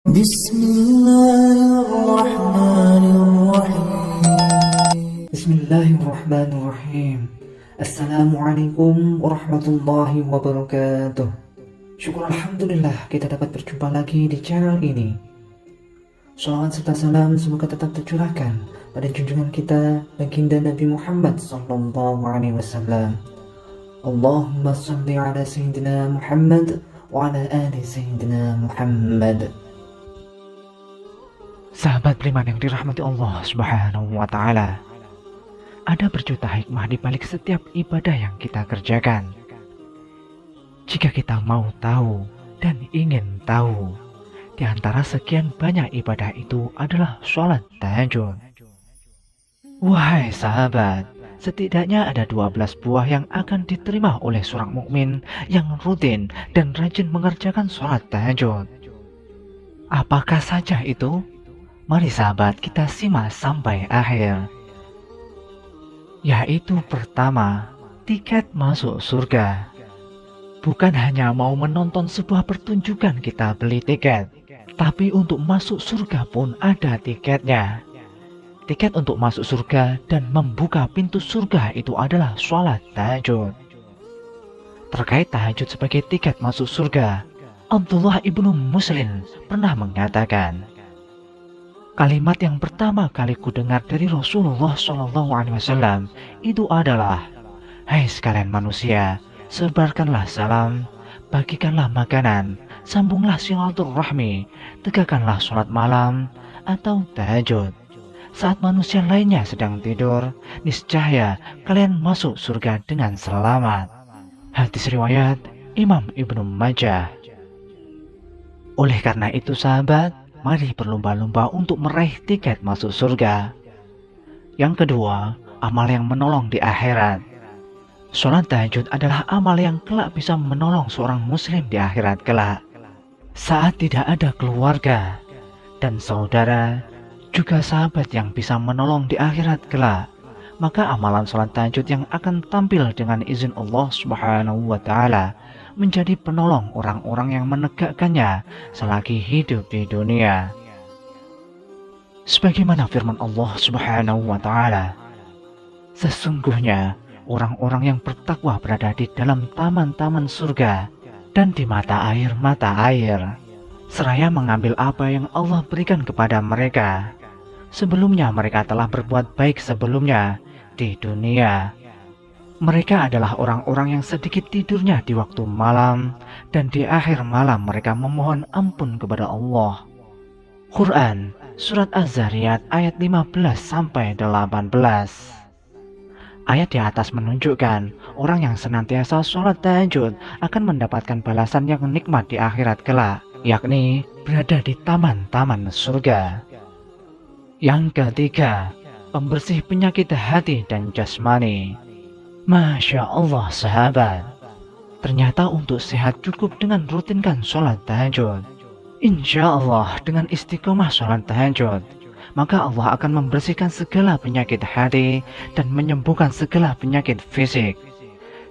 بسم الله الرحمن الرحيم بسم الله الرحمن الرحيم. Assalamualaikum warahmatullahi wabarakatuh. Syukur Alhamdulillah kita dapat berjumpa lagi di channel ini. Salawat serta salam semoga tetap tercurahkan pada junjungan kita baginda Nabi Muhammad sallallahu alaihi wasallam. Allahumma salli ala sayyidina Muhammad wa ala ali sayyidina Muhammad. Sahabat beriman yang dirahmati Allah Subhanahu wa taala. Ada berjuta hikmah di balik setiap ibadah yang kita kerjakan. Jika kita mau tahu dan ingin tahu, di antara sekian banyak ibadah itu adalah sholat tahajud. Wahai sahabat, setidaknya ada 12 buah yang akan diterima oleh seorang mukmin yang rutin dan rajin mengerjakan sholat tahajud. Apakah saja itu? Mari sahabat kita simak sampai akhir. Yaitu pertama, tiket masuk surga. Bukan hanya mau menonton sebuah pertunjukan kita beli tiket, tapi untuk masuk surga pun ada tiketnya. Tiket untuk masuk surga dan membuka pintu surga itu adalah sholat tahajud. Terkait tahajud sebagai tiket masuk surga, Abdullah ibnu Muslim pernah mengatakan, kalimat yang pertama kali ku dengar dari Rasulullah SAW itu adalah, hai sekalian manusia, sebarkanlah salam, bagikanlah makanan, sambunglah silaturahmi, tegakkanlah sholat malam atau tahajud. Saat manusia lainnya sedang tidur, niscaya kalian masuk surga dengan selamat. Hadis riwayat Imam Ibnu Majah. Oleh karena itu sahabat, mari berlomba-lomba untuk meraih tiket masuk surga. Yang kedua, amal yang menolong di akhirat. Sholat tahajud adalah amal yang kelak bisa menolong seorang muslim di akhirat kelak. Saat tidak ada keluarga dan saudara, juga sahabat yang bisa menolong di akhirat kelak, maka amalan sholat tahajud yang akan tampil dengan izin Allah Subhanahu wa ta'ala menjadi penolong orang-orang yang menegakkannya selagi hidup di dunia. Sebagaimana firman Allah Subhanahu wa ta'ala, sesungguhnya orang-orang yang bertakwa berada di dalam taman-taman surga dan di mata air, seraya mengambil apa yang Allah berikan kepada mereka. Sebelumnya mereka telah berbuat baik sebelumnya di dunia. Mereka adalah orang-orang yang sedikit tidurnya di waktu malam, dan di akhir malam mereka memohon ampun kepada Allah. Quran Surat Az-Zariyat ayat 15-18. Ayat di atas menunjukkan orang yang senantiasa sholat tahajud akan mendapatkan balasan yang nikmat di akhirat kelak, yakni berada di taman-taman surga. Yang ketiga, pembersih penyakit hati dan jasmani. Masya Allah sahabat, ternyata untuk sehat cukup dengan rutinkan sholat tahajud. Insya Allah dengan istiqomah sholat tahajud, maka Allah akan membersihkan segala penyakit hati dan menyembuhkan segala penyakit fisik.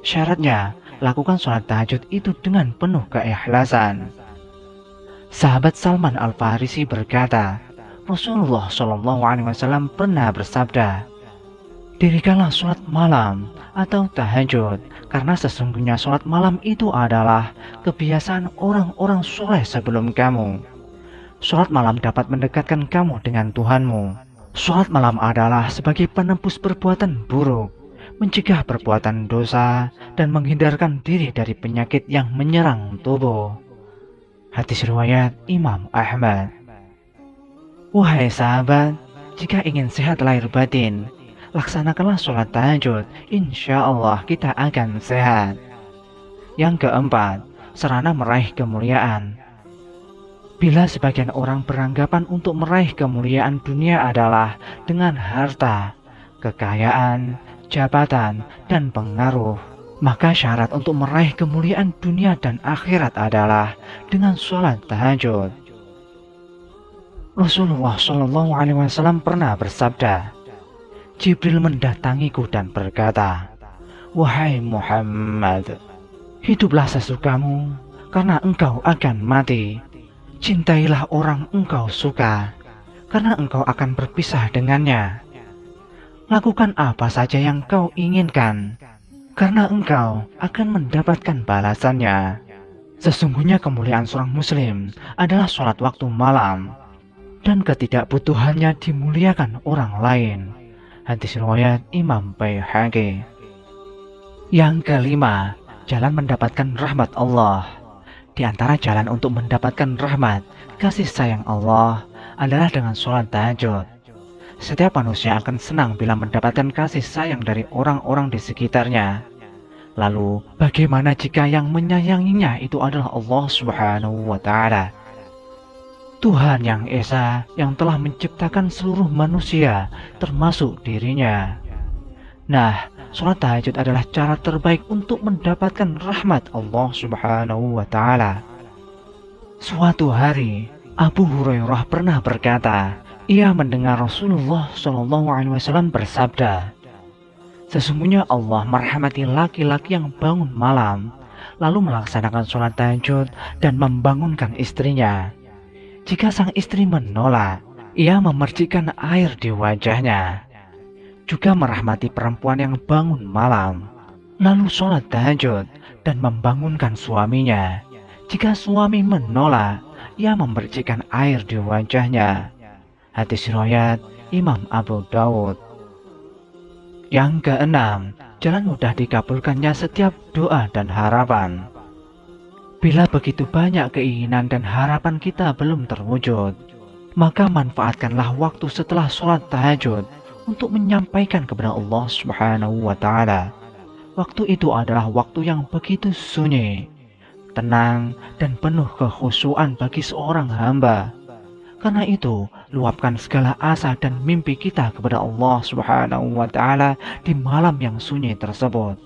Syaratnya, lakukan sholat tahajud itu dengan penuh keikhlasan. Sahabat Salman Al-Farisi berkata, Rasulullah SAW pernah bersabda, dirikanlah sholat malam atau tahajud, karena sesungguhnya sholat malam itu adalah kebiasaan orang-orang soleh sebelum kamu. Sholat malam dapat mendekatkan kamu dengan Tuhanmu. Sholat malam adalah sebagai penembus perbuatan buruk, mencegah perbuatan dosa, dan menghindarkan diri dari penyakit yang menyerang tubuh. Hadis riwayat Imam Ahmad. Wahai sahabat, jika ingin sehat lahir batin, laksanakanlah sholat tahajud, insya Allah kita akan sehat. Yang keempat, sarana meraih kemuliaan. Bila sebagian orang beranggapan untuk meraih kemuliaan dunia adalah dengan harta, kekayaan, jabatan, dan pengaruh, maka syarat untuk meraih kemuliaan dunia dan akhirat adalah dengan sholat tahajud. Rasulullah SAW pernah bersabda, Jibril mendatangiku dan berkata, wahai Muhammad, hiduplah sesukamu karena engkau akan mati. Cintailah orang engkau suka, karena engkau akan berpisah dengannya. Lakukan apa saja yang kau inginkan, karena engkau akan mendapatkan balasannya. Sesungguhnya kemuliaan seorang muslim adalah sholat waktu malam, dan ketidakbutuhannya dimuliakan orang lain. Hadis riwayat Imam Baihaqi. Yang kelima, jalan mendapatkan rahmat Allah. Di antara jalan untuk mendapatkan rahmat, kasih sayang Allah adalah dengan sholat tahajud. Setiap manusia akan senang bila mendapatkan kasih sayang dari orang-orang di sekitarnya. Lalu, bagaimana jika yang menyayanginya itu adalah Allah Subhanahu wa Ta'ala? Tuhan yang Esa yang telah menciptakan seluruh manusia, termasuk dirinya. Nah, sholat tahajud adalah cara terbaik untuk mendapatkan rahmat Allah Subhanahu wa Ta'ala. Suatu hari, Abu Hurairah pernah berkata, ia mendengar Rasulullah SAW bersabda, sesungguhnya Allah merahmati laki-laki yang bangun malam, lalu melaksanakan sholat tahajud dan membangunkan istrinya. Jika sang istri menolak, ia memercikkan air di wajahnya. Juga merahmati perempuan yang bangun malam, lalu sholat tahajud dan membangunkan suaminya. Jika suami menolak, ia memercikkan air di wajahnya. Hadis riwayat Imam Abu Dawud. Yang keenam, jalan mudah dikabulkannya setiap doa dan harapan. Bila begitu banyak keinginan dan harapan kita belum terwujud, maka manfaatkanlah waktu setelah sholat tahajud untuk menyampaikan kepada Allah Subhanahu wa Ta'ala. Waktu itu adalah waktu yang begitu sunyi, tenang, dan penuh kekhusyuan bagi seorang hamba. Karena itu, luapkan segala asa dan mimpi kita kepada Allah Subhanahu wa Ta'ala di malam yang sunyi tersebut.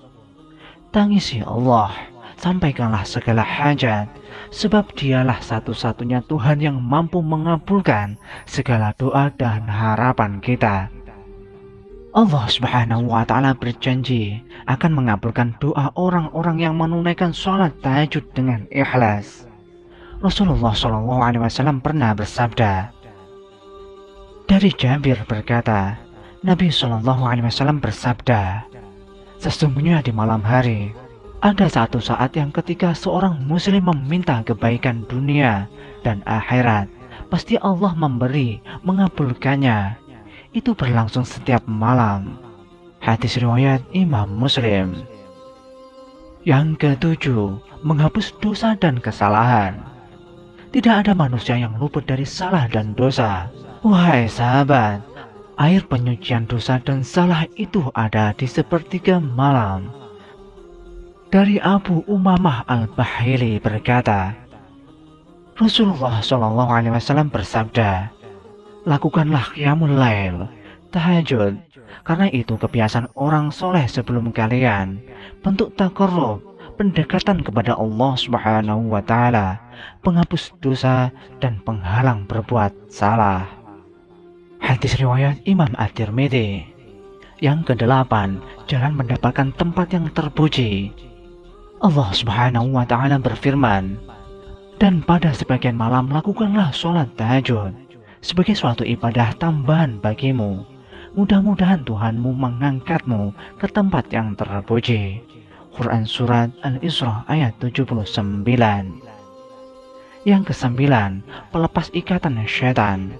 Tangisi Allah, sampaikanlah segala hajat, sebab dialah satu-satunya Tuhan yang mampu mengabulkan segala doa dan harapan kita. Allah Subhanahu wa Ta'ala berjanji akan mengabulkan doa orang-orang yang menunaikan sholat tahajud dengan ikhlas. Rasulullah SAW pernah bersabda, dari Jabir berkata, Nabi SAW bersabda, sesungguhnya di malam hari ada satu saat yang ketika seorang muslim meminta kebaikan dunia dan akhirat, pasti Allah mengabulkannya. Itu berlangsung setiap malam. Hadis riwayat Imam Muslim. Yang ketujuh, menghapus dosa dan kesalahan. Tidak ada manusia yang luput dari salah dan dosa. Wahai sahabat, air penyucian dosa dan salah itu ada di sepertiga malam. Dari Abu Umamah Al-Bahili berkata, Rasulullah SAW bersabda, lakukanlah qiyamul lail, tahajud, karena itu kebiasaan orang soleh sebelum kalian, bentuk taqarrub, pendekatan kepada Allah Subhanahu wa Ta'ala, penghapus dosa dan penghalang berbuat salah. Hadis riwayat Imam At-Tirmidzi. Yang kedelapan, jalan mendapatkan tempat yang terpuji. Allah Subhanahu wa Ta'ala berfirman, dan pada sebagian malam lakukanlah sholat tahajud sebagai suatu ibadah tambahan bagimu. Mudah-mudahan Tuhanmu mengangkatmu ke tempat yang terpuji. Quran Surat Al-Isra ayat 79. Yang kesembilan, pelepas ikatan syaitan.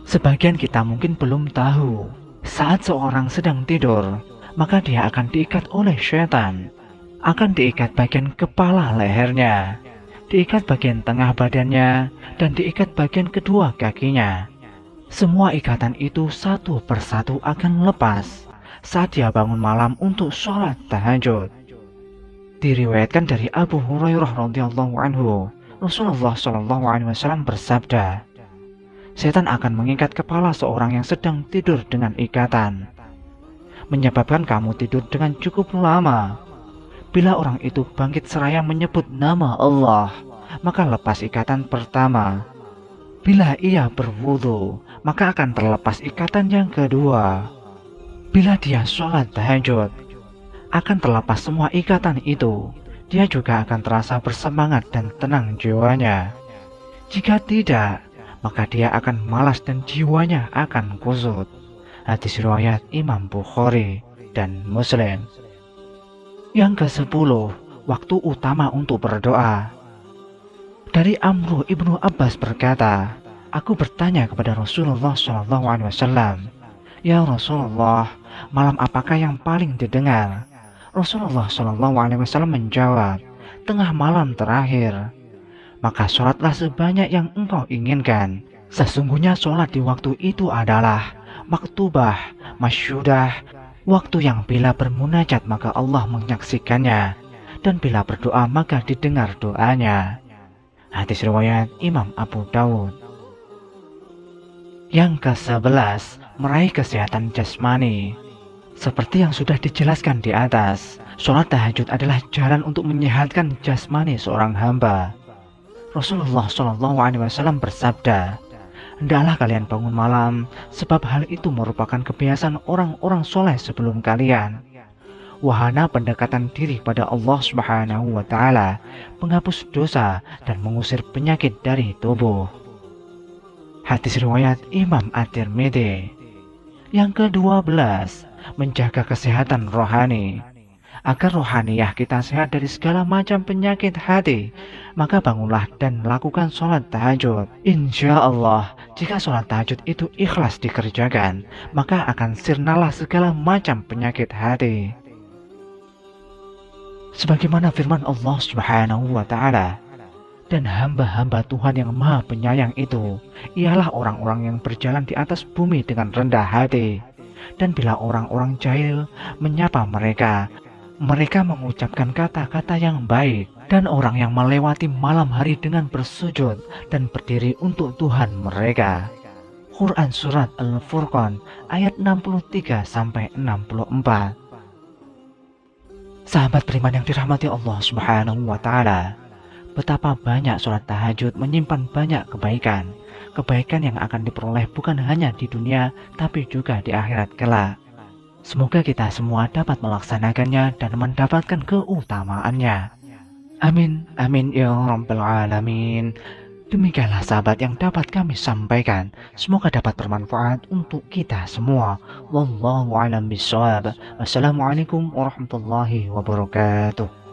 Sebagian kita mungkin belum tahu, saat seorang sedang tidur, maka dia akan diikat oleh syaitan. Akan diikat bagian kepala lehernya, diikat bagian tengah badannya, dan diikat bagian kedua kakinya. Semua ikatan itu satu persatu akan lepas saat dia bangun malam untuk sholat tahajud. Diriwayatkan dari Abu Hurairah radhiyallahu anhu, Rasulullah SAW bersabda, setan akan mengikat kepala seorang yang sedang tidur dengan ikatan, menyebabkan kamu tidur dengan cukup lama. Bila orang itu bangkit seraya menyebut nama Allah, maka lepas ikatan pertama. Bila ia berwudu, maka akan terlepas ikatan yang kedua. Bila dia sholat tahajud, akan terlepas semua ikatan itu. Dia juga akan terasa bersemangat dan tenang jiwanya. Jika tidak, maka dia akan malas dan jiwanya akan kusut. Hadis riwayat Imam Bukhari dan Muslim. Yang ke-10, waktu utama untuk berdoa. Dari Amru ibnu Abbas berkata, aku bertanya kepada Rasulullah SAW, ya Rasulullah, malam apakah yang paling didengar? Rasulullah SAW menjawab, tengah malam terakhir. Maka sholatlah sebanyak yang engkau inginkan. Sesungguhnya sholat di waktu itu adalah maktubah, masyudah, waktu yang bila bermunajat maka Allah menyaksikannya, dan bila berdoa maka didengar doanya. Hadis riwayat Imam Abu Dawud. Yang ke-11, meraih kesehatan jasmani. Seperti yang sudah dijelaskan di atas, sholat tahajud adalah jalan untuk menyehatkan jasmani seorang hamba. Rasulullah SAW bersabda, hendaklah kalian bangun malam, sebab hal itu merupakan kebiasaan orang-orang soleh sebelum kalian. Wahana pendekatan diri pada Allah Subhanahu wa Ta'ala, menghapus dosa dan mengusir penyakit dari tubuh. Hadis riwayat Imam At-Tirmidzi. Yang ke-12, menjaga kesehatan rohani. Agar rohaniyah kita sehat dari segala macam penyakit hati, maka bangunlah dan lakukan sholat tahajud. Insya Allah, jika sholat tahajud itu ikhlas dikerjakan, maka akan sirnalah segala macam penyakit hati. Sebagaimana firman Allah Subhanahu wa Ta'ala, dan hamba-hamba Tuhan yang Maha Penyayang itu ialah orang-orang yang berjalan di atas bumi dengan rendah hati. Dan bila orang-orang jahil menyapa mereka, mereka mengucapkan kata-kata yang baik. Dan orang yang melewati malam hari dengan bersujud dan berdiri untuk Tuhan mereka. Quran Surat Al-Furqan ayat 63-64. Sahabat beriman yang dirahmati Allah Subhanahu wa Ta'ala, betapa banyak sholat tahajud menyimpan banyak kebaikan. Kebaikan yang akan diperoleh bukan hanya di dunia, tapi juga di akhirat kelak. Semoga kita semua dapat melaksanakannya dan mendapatkan keutamaannya. Amin, amin ya rabbal alamin. Demikianlah sahabat yang dapat kami sampaikan. Semoga dapat bermanfaat untuk kita semua. Wallahu a'lam bishawab. Wassalamualaikum warahmatullahi wabarakatuh.